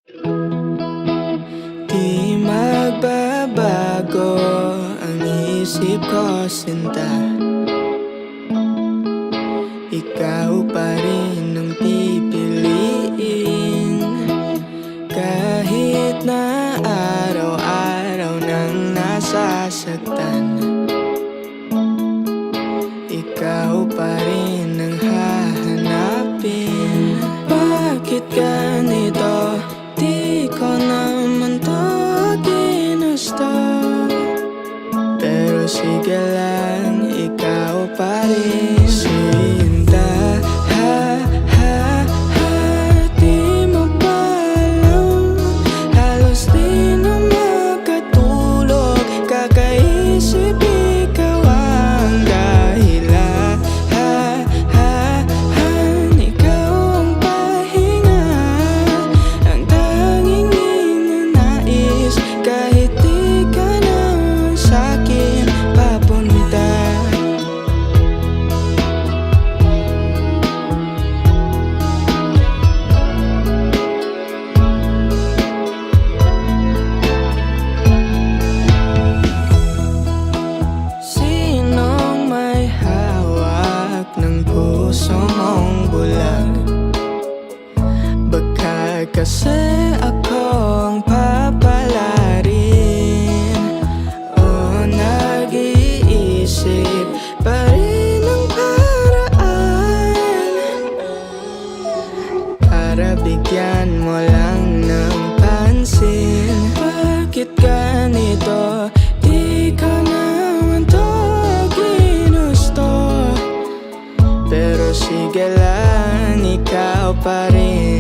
Di magbabago ang isip ko, sinta. Ikaw pa rin ang pipiliin, kahit na araw-araw nang nasasaktan. Ikaw pa rin ang hahanapin. Bakit ganito? Di ko naman to ginusto, pero sige lang, ikaw pa rin. Sinta, ha, ha, ha. Di mo ba alam? Halos di na makatulog, kakaisip ikaw ang dahilan. Ha, ha, ha. Ikaw ang pahinga, ang tanging ninanais, kahit di ka naman sa'kin papunta. Sinong may hawak ng puso mong bulag? Baka kasi akong papalarin, o nag-iisip pa rin ng paraan para bigyan mo lang ng pansin. Bakit ganito? Di ko naman to ginusto, pero sige lang, ikaw pa rin.